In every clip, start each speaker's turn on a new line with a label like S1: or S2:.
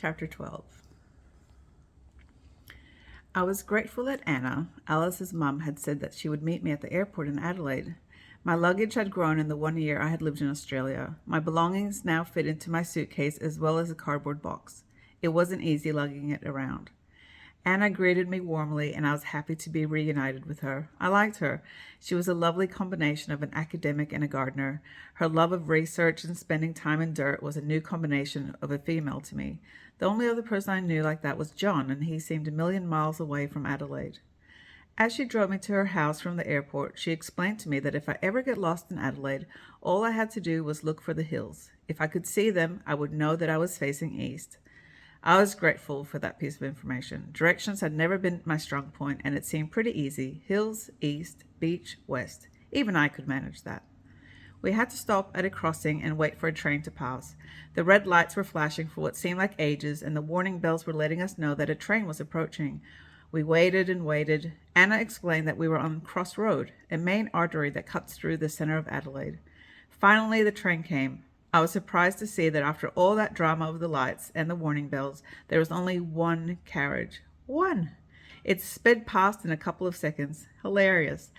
S1: Chapter 12. I was grateful that Anna, Alice's mum, had said that she would meet me at the airport in Adelaide. My luggage had grown in the 1 year I had lived in Australia. My belongings now fit into my suitcase as well as a cardboard box. It wasn't easy lugging it around. Anna greeted me warmly, and I was happy to be reunited with her. I liked her. She was a lovely combination of an academic and a gardener. Her love of research and spending time in dirt was a new combination of a female to me. The only other person I knew like that was John, and he seemed a million miles away from Adelaide. As she drove me to her house from the airport, she explained to me that if I ever get lost in Adelaide, all I had to do was look for the hills. If I could see them, I would know that I was facing east. I was grateful for that piece of information. Directions had never been my strong point, and it seemed pretty easy. Hills, east, beach, west. Even I could manage that. We had to stop at a crossing and wait for a train to pass. The red lights were flashing for what seemed like ages, and the warning bells were letting us know that a train was approaching. We waited and waited. Anna explained that we were on Cross Road, a main artery that cuts through the center of Adelaide. Finally, the train came. I was surprised to see that after all that drama of the lights and the warning bells, there was only one carriage. One! It sped past in a couple of seconds. Hilarious.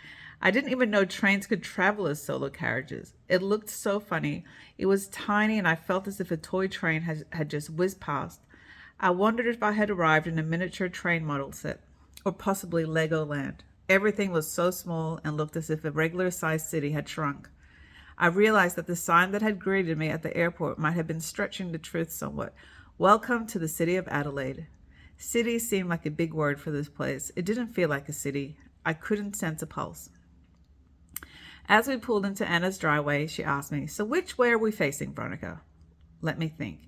S1: I didn't even know trains could travel as solo carriages. It looked so funny. It was tiny, and I felt as if a toy train had just whizzed past. I wondered if I had arrived in a miniature train model set, or possibly Legoland. Everything was so small and looked as if a regular-sized city had shrunk. I realized that the sign that had greeted me at the airport might have been stretching the truth somewhat. Welcome to the city of Adelaide. City seemed like a big word for this place. It didn't feel like a city. I couldn't sense a pulse. As we pulled into Anna's driveway, she asked me, "So which way are we facing, Veronica?" Let me think.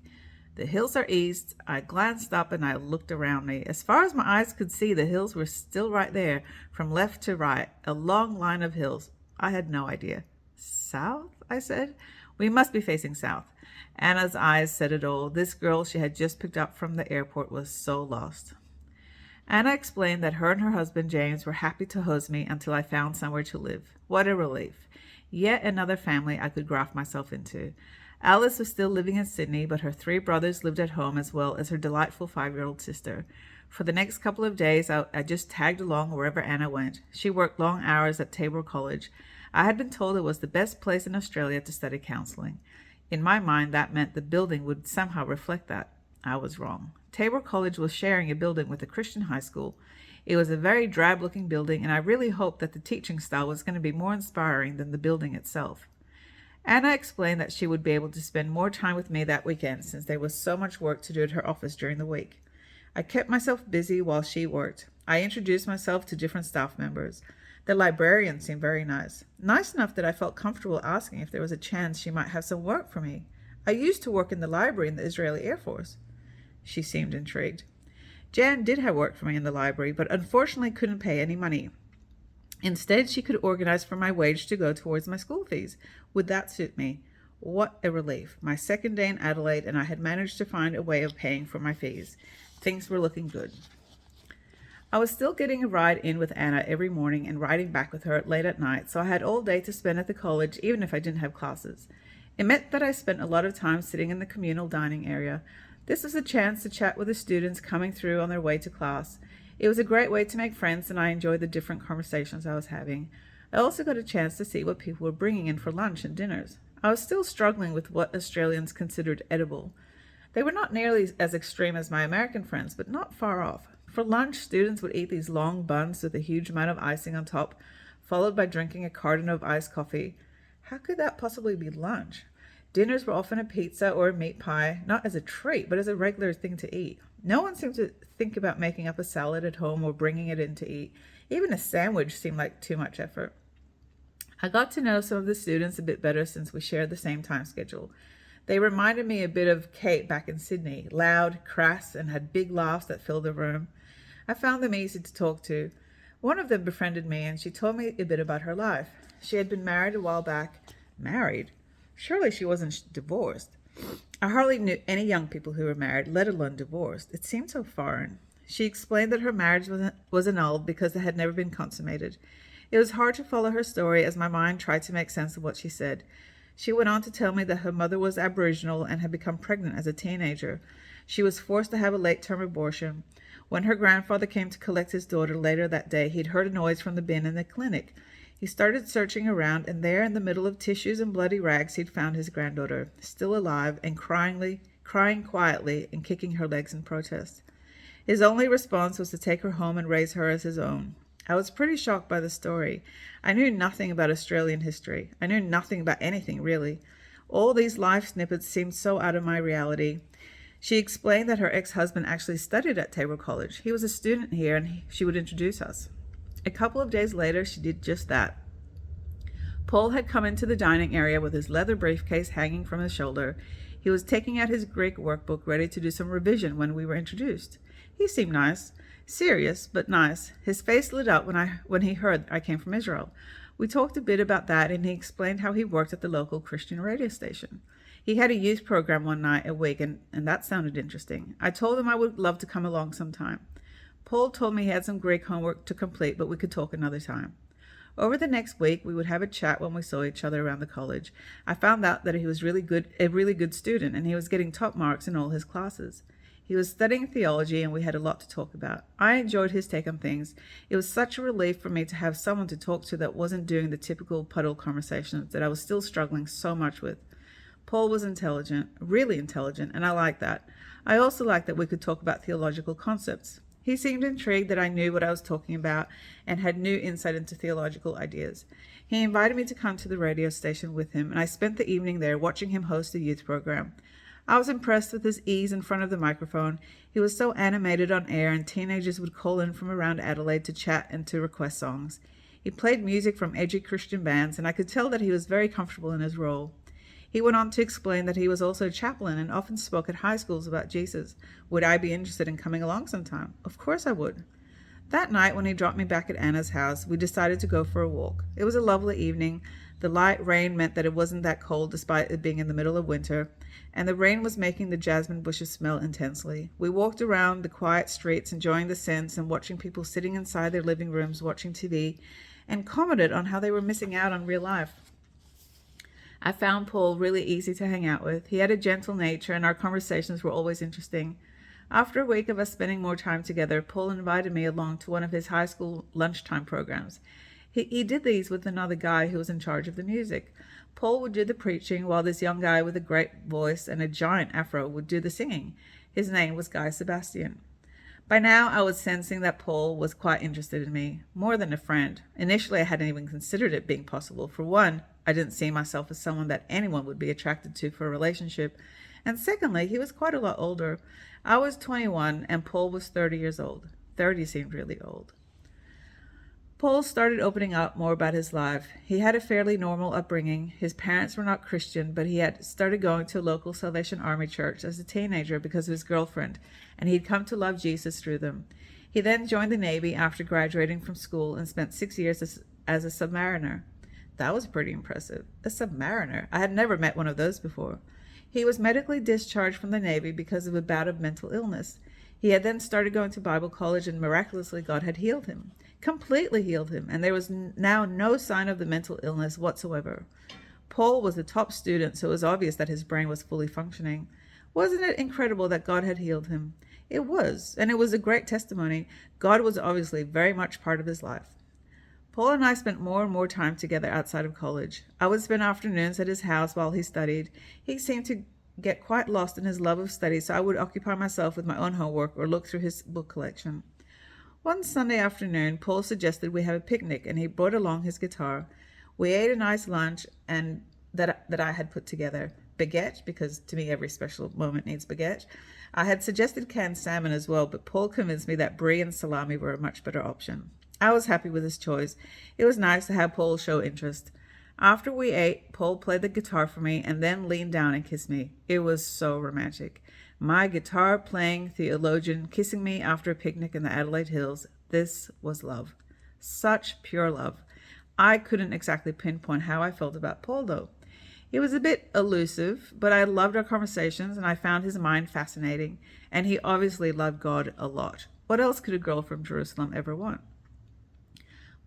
S1: The hills are east. I glanced up and I looked around me. As far as my eyes could see, the hills were still right there, from left to right, a long line of hills. I had no idea. South? I said. We must be facing south. Anna's eyes said it all. This girl she had just picked up from the airport was so lost. Anna explained that her and her husband James were happy to host me until I found somewhere to live. What a relief. Yet another family I could graft myself into. Alice was still living in Sydney, but her 3 brothers lived at home as well as her delightful 5-year-old sister. For the next couple of days, I just tagged along wherever Anna went. She worked long hours at Tabor College. I had been told it was the best place in Australia to study counseling. In my mind, that meant the building would somehow reflect that. I was wrong. Tabor College was sharing a building with a Christian high school. It was a very drab-looking building, and I really hoped that the teaching style was going to be more inspiring than the building itself. Anna explained that she would be able to spend more time with me that weekend since there was so much work to do at her office during the week. I kept myself busy while she worked. I introduced myself to different staff members. The librarian seemed very nice. Nice enough that I felt comfortable asking if there was a chance she might have some work for me. I used to work in the library in the Israeli Air Force. She seemed intrigued. Jan did have work for me in the library, but unfortunately couldn't pay any money. Instead, she could organize for my wage to go towards my school fees. Would that suit me? What a relief. My second day in Adelaide, and I had managed to find a way of paying for my fees. Things were looking good. I was still getting a ride in with Anna every morning and riding back with her late at night, so I had all day to spend at the college, even if I didn't have classes. It meant that I spent a lot of time sitting in the communal dining area. This was a chance to chat with the students coming through on their way to class. It was a great way to make friends, and I enjoyed the different conversations I was having. I also got a chance to see what people were bringing in for lunch and dinners. I was still struggling with what Australians considered edible. They were not nearly as extreme as my American friends, but not far off. For lunch, students would eat these long buns with a huge amount of icing on top, followed by drinking a carton of iced coffee. How could that possibly be lunch? Dinners were often a pizza or a meat pie, not as a treat, but as a regular thing to eat. No one seemed to think about making up a salad at home or bringing it in to eat. Even a sandwich seemed like too much effort. I got to know some of the students a bit better since we shared the same time schedule. They reminded me a bit of Kate back in Sydney, loud, crass, and had big laughs that filled the room. I found them easy to talk to. One of them befriended me, and she told me a bit about her life. She had been married a while back. Married? Surely she wasn't divorced. I hardly knew any young people who were married, let alone divorced. It seemed so foreign. She explained that her marriage was annulled because it had never been consummated. It was hard to follow her story as my mind tried to make sense of what she said. She went on to tell me that her mother was Aboriginal and had become pregnant as a teenager. She was forced to have a late-term abortion. When her grandfather came to collect his daughter later that day, he'd heard a noise from the bin in the clinic. He started searching around, and there in the middle of tissues and bloody rags he'd found his granddaughter, still alive and crying quietly and kicking her legs in protest. His only response was to take her home and raise her as his own. I was pretty shocked by the story. I knew nothing about Australian history. I knew nothing about anything, really. All these life snippets seemed so out of my reality. She explained that her ex-husband actually studied at Tabor College. He was a student here, and she would introduce us. A couple of days later, she did just that. Paul had come into the dining area with his leather briefcase hanging from his shoulder. He was taking out his Greek workbook, ready to do some revision when we were introduced. He seemed nice. Serious, but nice. His face lit up when he heard I came from Israel. We talked a bit about that, and he explained how he worked at the local Christian radio station. He had a youth program one night a week, and that sounded interesting. I told him I would love to come along sometime. Paul told me he had some Greek homework to complete, but we could talk another time. Over the next week, we would have a chat when we saw each other around the college. I found out that he was a really good student, and he was getting top marks in all his classes. He was studying theology, and we had a lot to talk about. I enjoyed his take on things. It was such a relief for me to have someone to talk to that wasn't doing the typical puddle conversations that I was still struggling so much with. Paul was intelligent, really intelligent, and I liked that. I also liked that we could talk about theological concepts. He seemed intrigued that I knew what I was talking about and had new insight into theological ideas. He invited me to come to the radio station with him, and I spent the evening there watching him host a youth program. I was impressed with his ease in front of the microphone. He was so animated on air, and teenagers would call in from around Adelaide to chat and to request songs. He played music from edgy Christian bands, and I could tell that he was very comfortable in his role. He went on to explain that he was also a chaplain and often spoke at high schools about Jesus. Would I be interested in coming along sometime? Of course I would. That night, when he dropped me back at Anna's house, we decided to go for a walk. It was a lovely evening. The light rain meant that it wasn't that cold despite it being in the middle of winter, and the rain was making the jasmine bushes smell intensely. We walked around the quiet streets, enjoying the scents and watching people sitting inside their living rooms watching TV, and commented on how they were missing out on real life. I found Paul really easy to hang out with. He had a gentle nature, and our conversations were always interesting. After a week of us spending more time together, Paul invited me along to one of his high school lunchtime programs. He did these with another guy who was in charge of the music. Paul would do the preaching, while this young guy with a great voice and a giant afro would do the singing. His name was Guy Sebastian. By now, I was sensing that Paul was quite interested in me, more than a friend. Initially, I hadn't even considered it being possible. For one, I didn't see myself as someone that anyone would be attracted to for a relationship. And secondly, he was quite a lot older. I was 21 and Paul was 30 years old. 30 seemed really old. Paul started opening up more about his life. He had a fairly normal upbringing. His parents were not Christian, but he had started going to a local Salvation Army church as a teenager because of his girlfriend, and he'd come to love Jesus through them. He then joined the Navy after graduating from school and spent 6 years as a submariner. That was pretty impressive. A submariner. I had never met one of those before. He was medically discharged from the Navy because of a bout of mental illness. He had then started going to Bible college, and miraculously God had healed him. Completely healed him, and there was now no sign of the mental illness whatsoever. Paul was a top student, so it was obvious that his brain was fully functioning. Wasn't it incredible that God had healed him? It was, and it was a great testimony. God was obviously very much part of his life. Paul and I spent more and more time together outside of college. I would spend afternoons at his house while he studied. He seemed to get quite lost in his love of study, so I would occupy myself with my own homework or look through his book collection. One Sunday afternoon, Paul suggested we have a picnic, and he brought along his guitar. We ate a nice lunch and that I had put together. Baguette, because to me every special moment needs baguette. I had suggested canned salmon as well, but Paul convinced me that brie and salami were a much better option. I was happy with his choice. It was nice to have Paul show interest. After we ate, Paul played the guitar for me and then leaned down and kissed me. It was so romantic. My guitar-playing theologian kissing me after a picnic in the Adelaide Hills. This was love. Such pure love. I couldn't exactly pinpoint how I felt about Paul, though. He was a bit elusive, but I loved our conversations, and I found his mind fascinating, and he obviously loved God a lot. What else could a girl from Jerusalem ever want?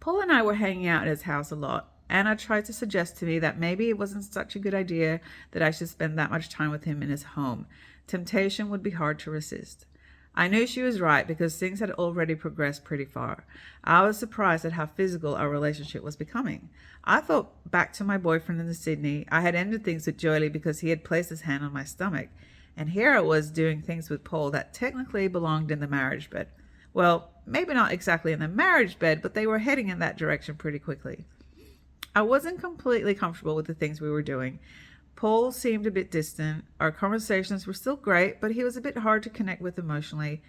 S1: Paul and I were hanging out at his house a lot. Anna tried to suggest to me that maybe it wasn't such a good idea that I should spend that much time with him in his home. Temptation would be hard to resist. I knew she was right because things had already progressed pretty far. I was surprised at how physical our relationship was becoming. I thought back to my boyfriend in Sydney. I had ended things with Jolie because he had placed his hand on my stomach. And here I was doing things with Paul that technically belonged in the marriage bed. Well, maybe not exactly in the marriage bed, but they were heading in that direction pretty quickly. I wasn't completely comfortable with the things we were doing. Paul seemed a bit distant. Our conversations were still great, but he was a bit hard to connect with emotionally.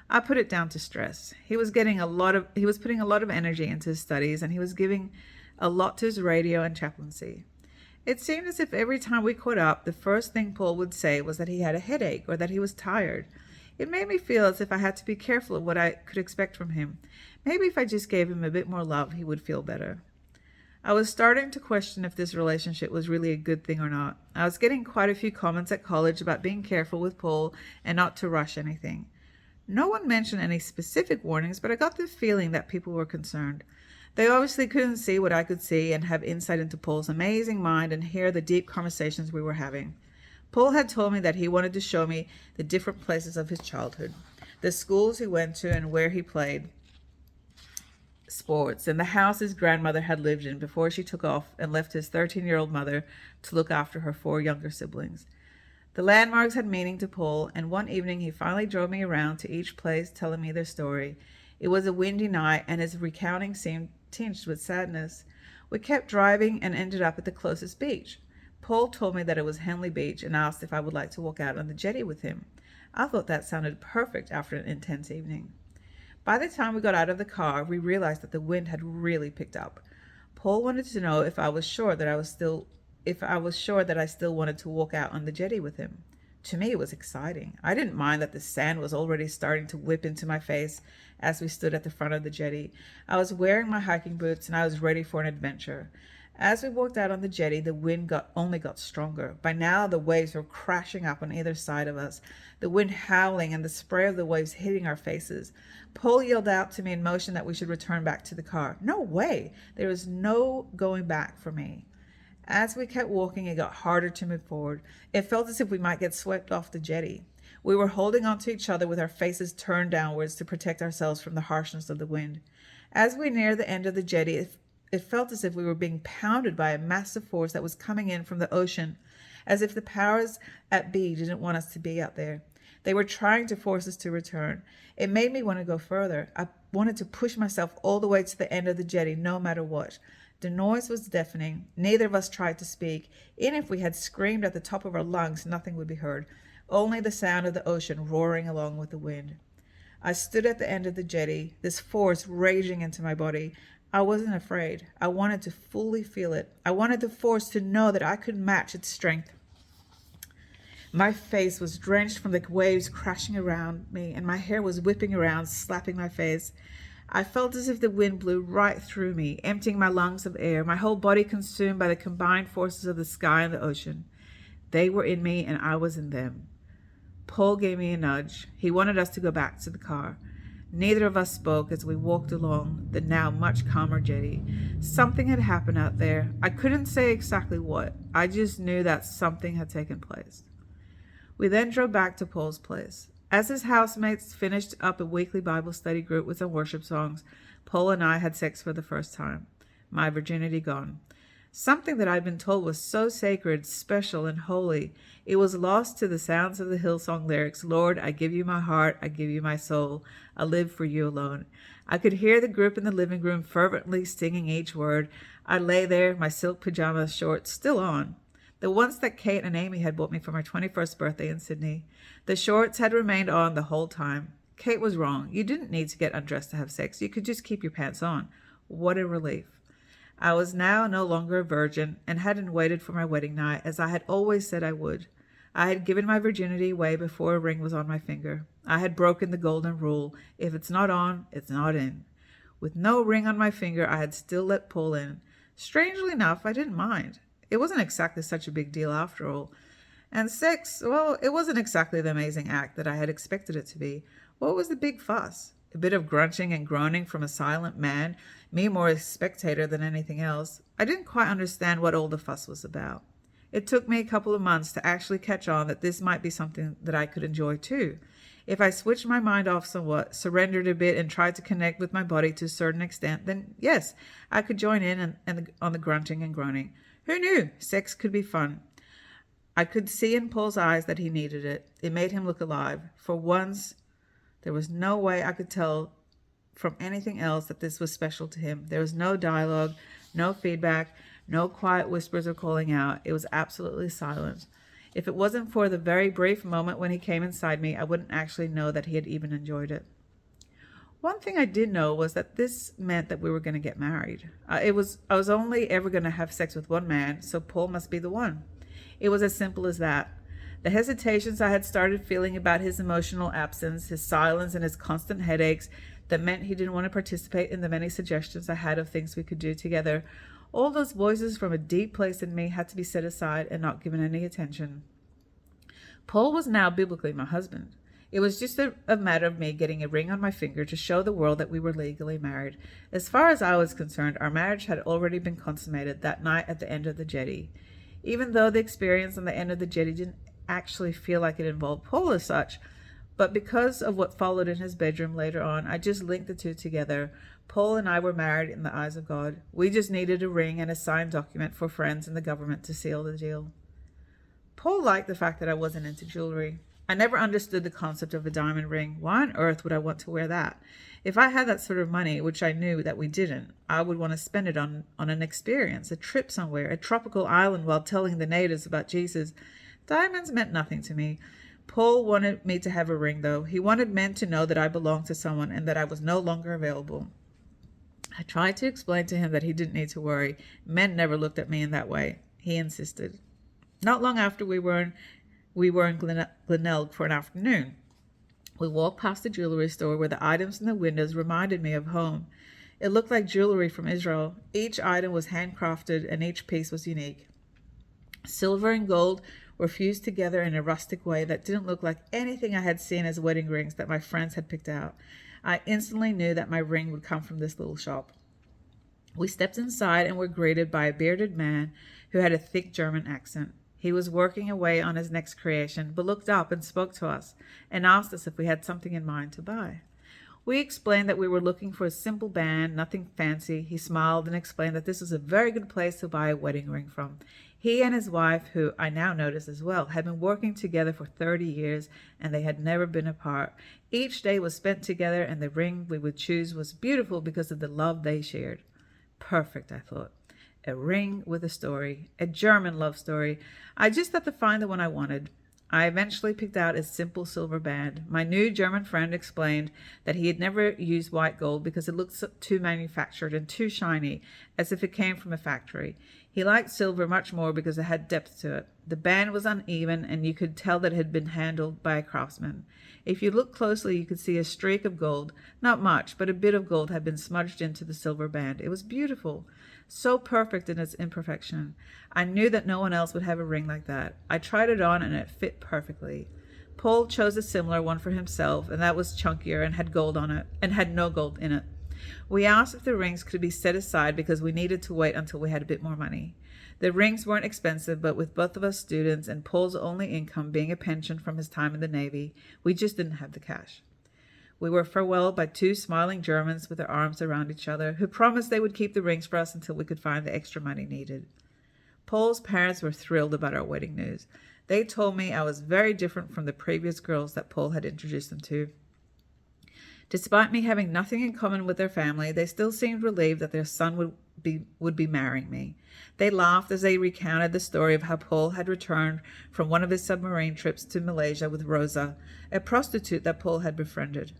S1: I put it down to stress. He was putting a lot of energy into his studies, and he was giving a lot to his radio and chaplaincy. It seemed as if every time we caught up, the first thing Paul would say was that he had a headache or that he was tired. It made me feel as if I had to be careful of what I could expect from him. Maybe if I just gave him a bit more love, he would feel better. I was starting to question if this relationship was really a good thing or not. I was getting quite a few comments at college about being careful with Paul and not to rush anything. No one mentioned any specific warnings, but I got the feeling that people were concerned. They obviously couldn't see what I could see and have insight into Paul's amazing mind and hear the deep conversations we were having. Paul had told me that he wanted to show me the different places of his childhood, the schools he went to and where he played sports, and the house his grandmother had lived in before she took off and left his 13-year-old mother to look after her 4 younger siblings. The landmarks had meaning to Paul, and one evening he finally drove me around to each place, telling me their story. It was a windy night, and his recounting seemed tinged with sadness. We kept driving and ended up at the closest beach. Paul told me that it was Henley Beach and asked if I would like to walk out on the jetty with him. I thought that sounded perfect after an intense evening. By the time we got out of the car, we realized that the wind had really picked up. Paul wanted to know if I was sure that I still wanted to walk out on the jetty with him. To me, it was exciting. I didn't mind that the sand was already starting to whip into my face as we stood at the front of the jetty. I was wearing my hiking boots and I was ready for an adventure. As we walked out on the jetty, the wind only got stronger. By now, the waves were crashing up on either side of us, the wind howling and the spray of the waves hitting our faces. Paul yelled out to me in motion that we should return back to the car. No way! There was no going back for me. As we kept walking, it got harder to move forward. It felt as if we might get swept off the jetty. We were holding on to each other with our faces turned downwards to protect ourselves from the harshness of the wind. As we neared the end of the jetty, it felt as if we were being pounded by a massive force that was coming in from the ocean, as if the powers at be didn't want us to be out there. They were trying to force us to return. It made me want to go further. I wanted to push myself all the way to the end of the jetty, no matter what. The noise was deafening. Neither of us tried to speak. Even if we had screamed at the top of our lungs, nothing would be heard. Only the sound of the ocean roaring along with the wind. I stood at the end of the jetty, this force raging into my body. I wasn't afraid. I wanted to fully feel it. I wanted the force to know that I could match its strength. My face was drenched from the waves crashing around me, and my hair was whipping around, slapping my face. I felt as if the wind blew right through me, emptying my lungs of air, my whole body consumed by the combined forces of the sky and the ocean. They were in me, and I was in them. Paul gave me a nudge. He wanted us to go back to the car. Neither of us spoke as we walked along the now much calmer jetty. Something had happened out there. I couldn't say exactly what. I just knew that something had taken place. We then drove back to Paul's place. As his housemates finished up a weekly Bible study group with some worship songs, Paul and I had sex for the first time. My virginity gone. Something that I'd been told was so sacred, special, and holy. It was lost to the sounds of the Hillsong lyrics, "Lord, I give you my heart, I give you my soul, I live for you alone." I could hear the group in the living room fervently singing each word. I lay there, my silk pajama shorts still on, the ones that Kate and Amy had bought me for my 21st birthday in Sydney. The shorts had remained on the whole time. Kate was wrong. You didn't need to get undressed to have sex. You could just keep your pants on. What a relief. I was now no longer a virgin and hadn't waited for my wedding night as I had always said I would. I had given my virginity away before a ring was on my finger. I had broken the golden rule. If it's not on, it's not in. With no ring on my finger, I had still let Paul in. Strangely enough, I didn't mind. It wasn't exactly such a big deal after all. And sex, well, it wasn't exactly the amazing act that I had expected it to be. What was the big fuss? a bit of grunting and groaning from a silent man, me more a spectator than anything else. I didn't quite understand what all the fuss was about. It took me a couple of months to actually catch on that this might be something that I could enjoy too. If I switched my mind off somewhat, surrendered a bit, and tried to connect with my body to a certain extent, then yes, I could join in on the grunting and groaning. Who knew? Sex could be fun. I could see in Paul's eyes that he needed it. It made him look alive. For once, there was no way I could tell from anything else that this was special to him. There was no dialogue, no feedback, no quiet whispers or calling out. It was absolutely silent. If it wasn't for the very brief moment when he came inside me, I wouldn't actually know that he had even enjoyed it. One thing I did know was that this meant that we were going to get married. I was only ever going to have sex with one man, so Paul must be the one. It was as simple as that. The hesitations I had started feeling about his emotional absence, his silence, and his constant headaches that meant he didn't want to participate in the many suggestions I had of things we could do together, all those voices from a deep place in me had to be set aside and not given any attention. Paul was now biblically my husband. It was just a matter of me getting a ring on my finger to show the world that we were legally married. As far as I was concerned, our marriage had already been consummated that night at the end of the jetty. Even though the experience on the end of the jetty didn't actually feel like it involved Paul as such, but because of what followed in his bedroom later on, I just linked the two together. Paul and I were married in the eyes of God. We just needed a ring and a signed document for friends and the government to seal the deal. Paul liked the fact that I wasn't into jewelry. I never understood the concept of a diamond ring. Why on earth would I want to wear that? If I had that sort of money, which I knew that we didn't, I would want to spend it on an experience, a trip somewhere, a tropical island while telling the natives about Jesus. Diamonds meant nothing to me. Paul wanted me to have a ring, though. He wanted men to know that I belonged to someone and that I was no longer available. I tried to explain to him that he didn't need to worry. Men never looked at me in that way. He insisted. Not long after we were in Glenelg for an afternoon. We walked past the jewelry store where the items in the windows reminded me of home. It looked like jewelry from Israel. Each item was handcrafted and each piece was unique. Silver and gold were fused together in a rustic way that didn't look like anything I had seen as wedding rings that my friends had picked out. I instantly knew that my ring would come from this little shop. We stepped inside and were greeted by a bearded man who had a thick German accent. He was working away on his next creation, but looked up and spoke to us and asked us if we had something in mind to buy. We explained that we were looking for a simple band, nothing fancy. He smiled and explained that this was a very good place to buy a wedding ring from. He and his wife, who I now noticed as well, had been working together for 30 years, and they had never been apart. Each day was spent together, and the ring we would choose was beautiful because of the love they shared. Perfect, I thought. A ring with a story, a German love story. I just had to find the one I wanted. I eventually picked out a simple silver band. My new German friend explained that he had never used white gold because it looked too manufactured and too shiny, as if it came from a factory. He liked silver much more because it had depth to it. The band was uneven, and you could tell that it had been handled by a craftsman. If you looked closely, you could see a streak of gold. Not much, but a bit of gold had been smudged into the silver band. It was beautiful. So perfect in its imperfection. I knew that no one else would have a ring like that. I tried it on and it fit perfectly. Paul chose a similar one for himself, and that was chunkier and had gold on it, and had no gold in it. We asked if the rings could be set aside because we needed to wait until we had a bit more money. The rings weren't expensive, but with both of us students and Paul's only income being a pension from his time in the Navy, we just didn't have the cash. We were farewelled by two smiling Germans with their arms around each other, who promised they would keep the rings for us until we could find the extra money needed. Paul's parents were thrilled about our wedding news. They told me I was very different from the previous girls that Paul had introduced them to. Despite me having nothing in common with their family, they still seemed relieved that their son would be marrying me. They laughed as they recounted the story of how Paul had returned from one of his submarine trips to Malaysia with Rosa, a prostitute that Paul had befriended.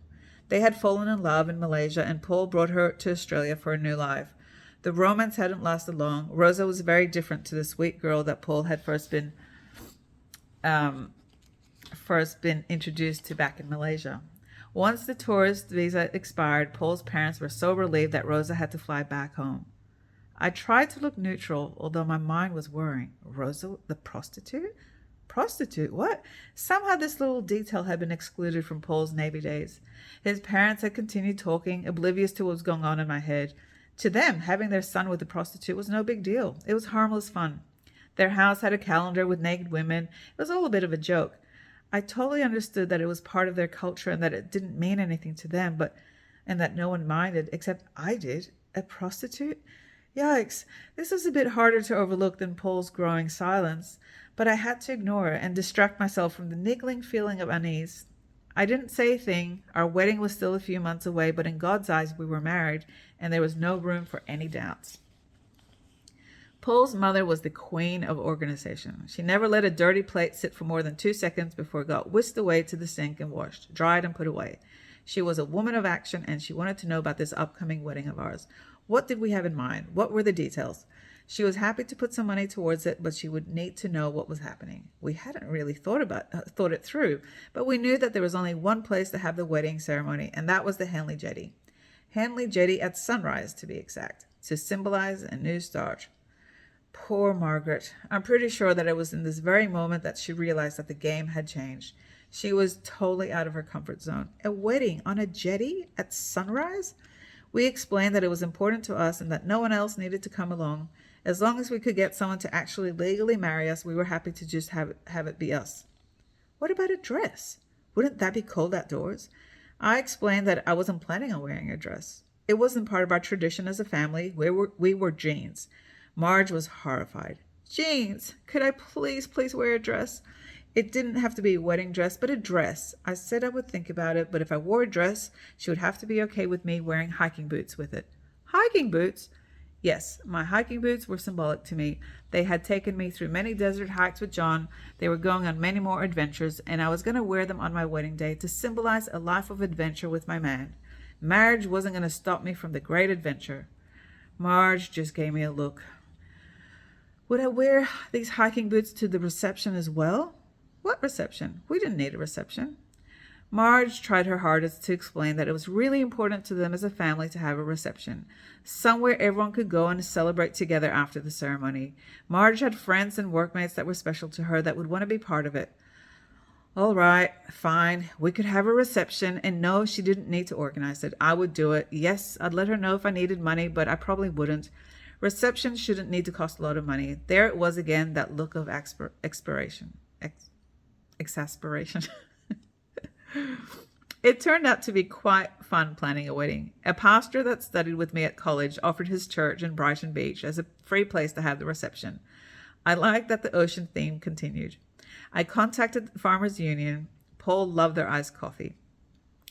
S1: They had fallen in love in Malaysia, and Paul brought her to Australia for a new life. The romance hadn't lasted long. Rosa was very different to the sweet girl that Paul had first been introduced to back in Malaysia. Once the tourist visa expired, Paul's parents were so relieved that Rosa had to fly back home. I tried to look neutral, although my mind was worrying. Rosa, the prostitute? Prostitute? What? Somehow this little detail had been excluded from Paul's Navy days. His parents had continued talking, oblivious to what was going on in my head. To them, having their son with a prostitute was no big deal. It was harmless fun. Their house had a calendar with naked women. It was all a bit of a joke. I totally understood that it was part of their culture and that it didn't mean anything to them, and that no one minded, except I did. A prostitute? Yikes. This was a bit harder to overlook than Paul's growing silence, but I had to ignore it and distract myself from the niggling feeling of unease. I didn't say a thing. Our wedding was still a few months away, but in God's eyes we were married, and there was no room for any doubts. Paul's mother was the queen of organization. She never let a dirty plate sit for more than 2 seconds before it got whisked away to the sink and washed, dried, and put away. She was a woman of action, and she wanted to know about this upcoming wedding of ours. What did we have in mind? What were the details? She was happy to put some money towards it, but she would need to know what was happening. We hadn't really thought it through, but we knew that there was only one place to have the wedding ceremony, and that was the Henley Jetty. Henley Jetty at sunrise, to be exact, to symbolize a new start. Poor Margaret. I'm pretty sure that it was in this very moment that she realized that the game had changed. She was totally out of her comfort zone. A wedding on a jetty at sunrise? We explained that it was important to us and that no one else needed to come along. As long as we could get someone to actually legally marry us, we were happy to just have it be us. What about a dress? Wouldn't that be cold outdoors? I explained that I wasn't planning on wearing a dress. It wasn't part of our tradition as a family. We wore jeans. Marge was horrified. Jeans! Could I please wear a dress? It didn't have to be a wedding dress, but a dress. I said I would think about it, but if I wore a dress, she would have to be okay with me wearing hiking boots with it. Hiking boots? Yes, my hiking boots were symbolic to me. They had taken me through many desert hikes with John. They were going on many more adventures, and I was going to wear them on my wedding day to symbolize a life of adventure with my man. Marriage wasn't going to stop me from the great adventure. Marge just gave me a look. Would I wear these hiking boots to the reception as well? What reception? We didn't need a reception. Marge tried her hardest to explain that it was really important to them as a family to have a reception, somewhere everyone could go and celebrate together after the ceremony. Marge had friends and workmates that were special to her that would want to be part of it. All right, fine. We could have a reception, and no, she didn't need to organize it. I would do it. Yes, I'd let her know if I needed money, but I probably wouldn't. Reception shouldn't need to cost a lot of money. There it was again, that look of exasperation. It turned out to be quite fun planning a wedding. A pastor that studied with me at college offered his church in Brighton Beach as a free place to have the reception. I liked that the ocean theme continued. I contacted the Farmers Union. Paul loved their iced coffee.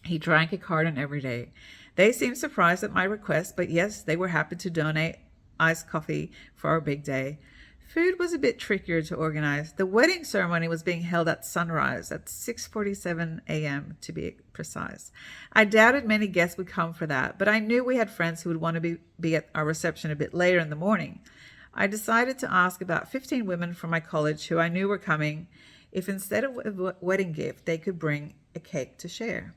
S1: He drank a carton every day. They seemed surprised at my request, but yes, they were happy to donate iced coffee for our big day. Food was a bit trickier to organize. The wedding ceremony was being held at sunrise at 6:47 a.m. to be precise. I doubted many guests would come for that, but I knew we had friends who would want to be at our reception a bit later in the morning. I decided to ask about 15 women from my college who I knew were coming if instead of a wedding gift, they could bring a cake to share.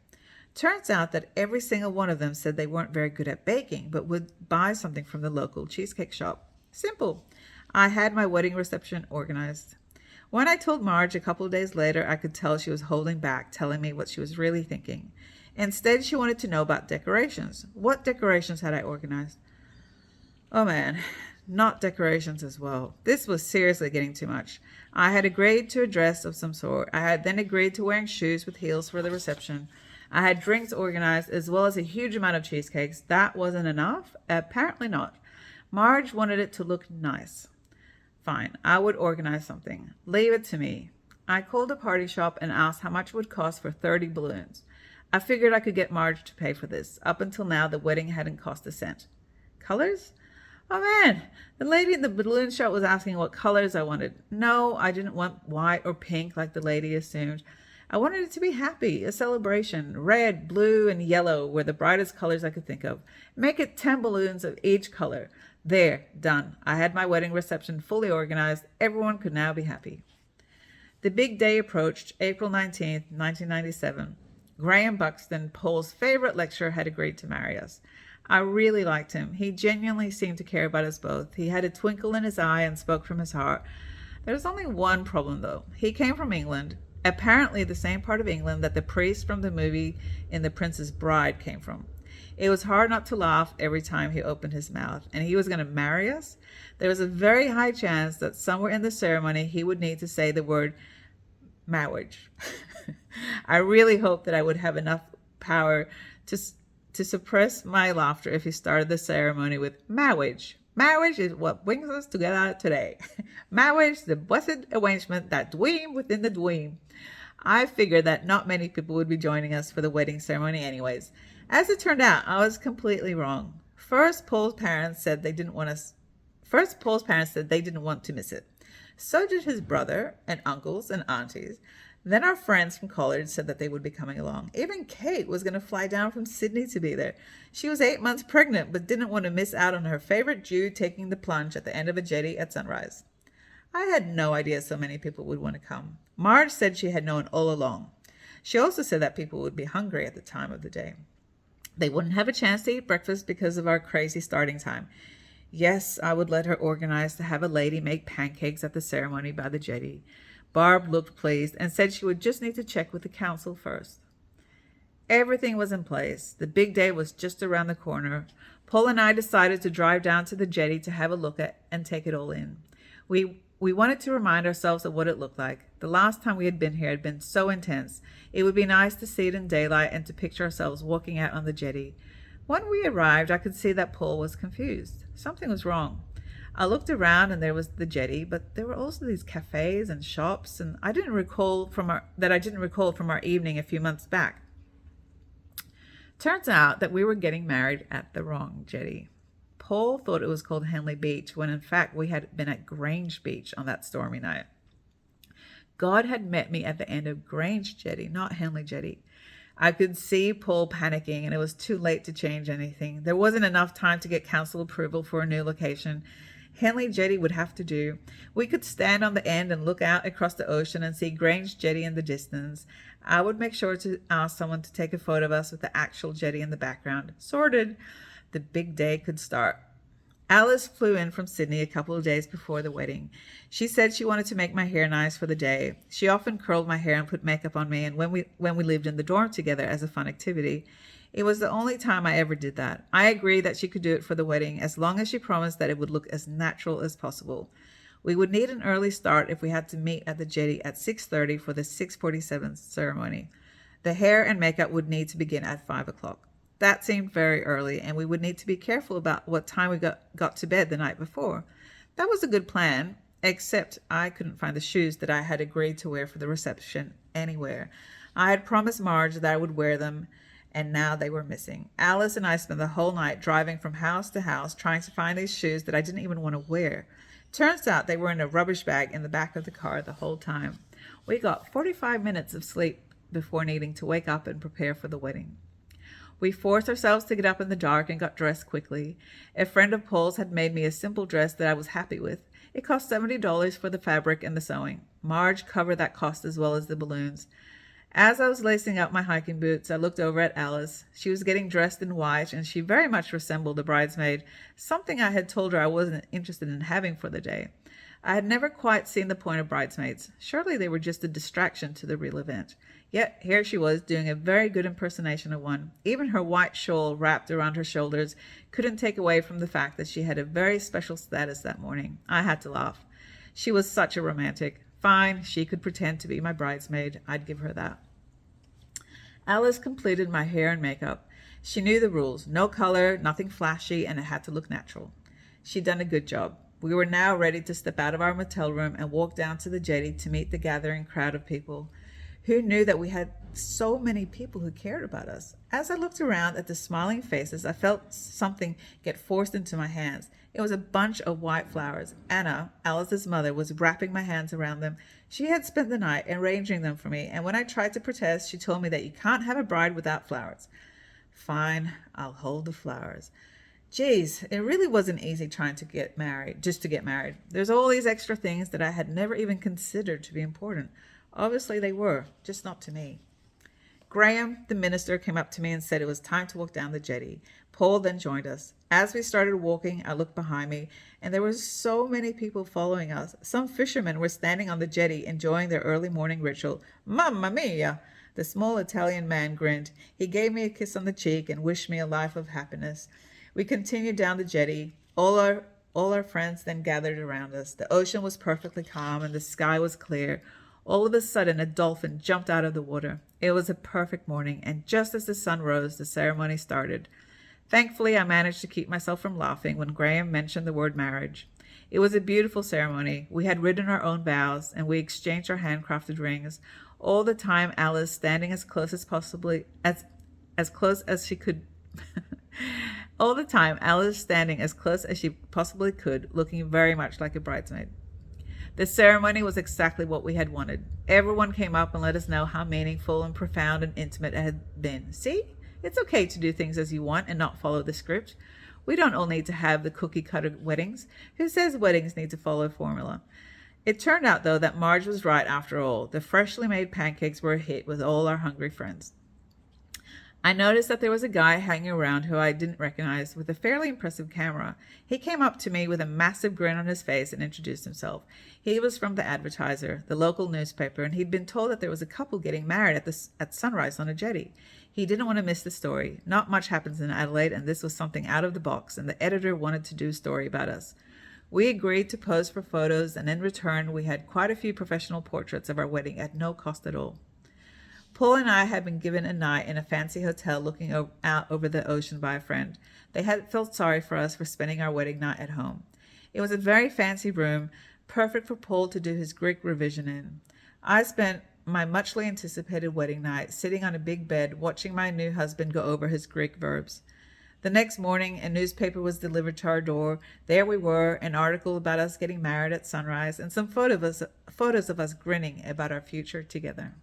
S1: Turns out that every single one of them said they weren't very good at baking, but would buy something from the local cheesecake shop. Simple. I had my wedding reception organized. When I told Marge a couple of days later, I could tell she was holding back, telling me what she was really thinking. Instead, she wanted to know about decorations. What decorations had I organized? Oh man, not decorations as well. This was seriously getting too much. I had agreed to a dress of some sort. I had then agreed to wearing shoes with heels for the reception. I had drinks organized as well as a huge amount of cheesecakes. That wasn't enough? Apparently not. Marge wanted it to look nice. Fine, I would organize something. Leave it to me. I called a party shop and asked how much it would cost for 30 balloons. I figured I could get Marge to pay for this. Up until now, the wedding hadn't cost a cent. Colors? Oh man, the lady in the balloon shop was asking what colors I wanted. No, I didn't want white or pink like the lady assumed. I wanted it to be happy, a celebration. Red, blue, and yellow were the brightest colors I could think of. Make it 10 balloons of each color. There, done. I had my wedding reception fully organized. Everyone could now be happy. The big day approached, April 19th, 1997. Graham Buxton, Paul's favorite lecturer, had agreed to marry us. I really liked him. He genuinely seemed to care about us both. He had a twinkle in his eye and spoke from his heart. There's only one problem, though. He came from England, apparently the same part of England that the priest from the movie in The Princess Bride came from. It was hard not to laugh every time he opened his mouth, and he was going to marry us. There was a very high chance that somewhere in the ceremony he would need to say the word marriage. I really hoped that I would have enough power to suppress my laughter if he started the ceremony with marriage. Marriage is what brings us together today. Marriage, the blessed arrangement that dream within the dream. I figured that not many people would be joining us for the wedding ceremony anyways. As it turned out, I was completely wrong. First, Paul's parents said they didn't want to miss it. So did his brother and uncles and aunties. Then our friends from college said that they would be coming along. Even Kate was going to fly down from Sydney to be there. She was 8 months pregnant, but didn't want to miss out on her favorite Jew taking the plunge at the end of a jetty at sunrise. I had no idea so many people would want to come. Marge said she had known all along. She also said that people would be hungry at the time of the day. They wouldn't have a chance to eat breakfast because of our crazy starting time. Yes, I would let her organize to have a lady make pancakes at the ceremony by the jetty. Barb looked pleased and said she would just need to check with the council first. Everything was in place. The big day was just around the corner. Paul and I decided to drive down to the jetty to have a look at and take it all in. We wanted to remind ourselves of what it looked like. The last time we had been here had been so intense. It would be nice to see it in daylight and to picture ourselves walking out on the jetty. When we arrived, I could see that Paul was confused. Something was wrong. I looked around and there was the jetty, but there were also these cafes and shops, and I didn't recall from our evening a few months back. Turns out that we were getting married at the wrong jetty. Paul thought it was called Henley Beach, when in fact we had been at Grange Beach on that stormy night. God had met me at the end of Grange Jetty, not Henley Jetty. I could see Paul panicking, and it was too late to change anything. There wasn't enough time to get council approval for a new location. Henley Jetty would have to do. We could stand on the end and look out across the ocean and see Grange Jetty in the distance. I would make sure to ask someone to take a photo of us with the actual jetty in the background. Sorted. The big day could start. Alice flew in from Sydney a couple of days before the wedding. She said she wanted to make my hair nice for the day. She often curled my hair and put makeup on me, and when we lived in the dorm together as a fun activity. It was the only time I ever did that. I agreed that she could do it for the wedding as long as she promised that it would look as natural as possible. We would need an early start if we had to meet at the jetty at 6:30 for the 6:47 ceremony. The hair and makeup would need to begin at 5 o'clock. That seemed very early, and we would need to be careful about what time we got to bed the night before. That was a good plan, except I couldn't find the shoes that I had agreed to wear for the reception anywhere. I had promised Marge that I would wear them, and now they were missing. Alice and I spent the whole night driving from house to house trying to find these shoes that I didn't even want to wear. Turns out they were in a rubbish bag in the back of the car the whole time. We got 45 minutes of sleep before needing to wake up and prepare for the wedding. We forced ourselves to get up in the dark and got dressed quickly. A friend of Paul's had made me a simple dress that I was happy with. It cost $70 for the fabric and the sewing. Marge covered that cost as well as the balloons. As I was lacing up my hiking boots, I looked over at Alice. She was getting dressed in white, and she very much resembled a bridesmaid, something I had told her I wasn't interested in having for the day. I had never quite seen the point of bridesmaids. Surely they were just a distraction to the real event. Yet here she was, doing a very good impersonation of one. Even her white shawl wrapped around her shoulders couldn't take away from the fact that she had a very special status that morning. I had to laugh. She was such a romantic. Fine, she could pretend to be my bridesmaid. I'd give her that. Alice completed my hair and makeup. She knew the rules. No color, nothing flashy, and it had to look natural. She'd done a good job. We were now ready to step out of our motel room and walk down to the jetty to meet the gathering crowd of people. Who knew that we had so many people who cared about us? As I looked around at the smiling faces, I felt something get forced into my hands. It was a bunch of white flowers. Anna, Alice's mother, was wrapping my hands around them. She had spent the night arranging them for me, and when I tried to protest, she told me that you can't have a bride without flowers. Fine, I'll hold the flowers. Geez, it really wasn't easy trying to get married, just to get married. There's all these extra things that I had never even considered to be important. Obviously they were, just not to me. Graham, the minister, came up to me and said it was time to walk down the jetty. Paul then joined us. As we started walking, I looked behind me, and there were so many people following us. Some fishermen were standing on the jetty enjoying their early morning ritual. Mamma mia! The small Italian man grinned. He gave me a kiss on the cheek and wished me a life of happiness. We continued down the jetty. All our friends then gathered around us. The ocean was perfectly calm and the sky was clear. All of a sudden, a dolphin jumped out of the water. It was a perfect morning, and just as the sun rose, the ceremony started. Thankfully, I managed to keep myself from laughing when Graham mentioned the word marriage. It was a beautiful ceremony. We had written our own vows, and we exchanged our handcrafted rings. All the time, Alice standing as close as possibly as close as she could. All the time, Alice standing as close as she possibly could, looking very much like a bridesmaid. The ceremony was exactly what we had wanted. Everyone came up and let us know how meaningful and profound and intimate it had been. See? It's okay to do things as you want and not follow the script. We don't all need to have the cookie-cutter weddings. Who says weddings need to follow a formula? It turned out, though, that Marge was right after all. The freshly made pancakes were a hit with all our hungry friends. I noticed that there was a guy hanging around who I didn't recognize with a fairly impressive camera. He came up to me with a massive grin on his face and introduced himself. He was from the Advertiser, the local newspaper, and he'd been told that there was a couple getting married at sunrise on a jetty. He didn't want to miss the story. Not much happens in Adelaide, and this was something out of the box, and the editor wanted to do a story about us. We agreed to pose for photos, and in return, we had quite a few professional portraits of our wedding at no cost at all. Paul and I had been given a night in a fancy hotel looking out over the ocean by a friend. They had felt sorry for us for spending our wedding night at home. It was a very fancy room, perfect for Paul to do his Greek revision in. I spent my muchly anticipated wedding night sitting on a big bed watching my new husband go over his Greek verbs. The next morning, a newspaper was delivered to our door. There we were, an article about us getting married at sunrise, and some photos of us grinning about our future together.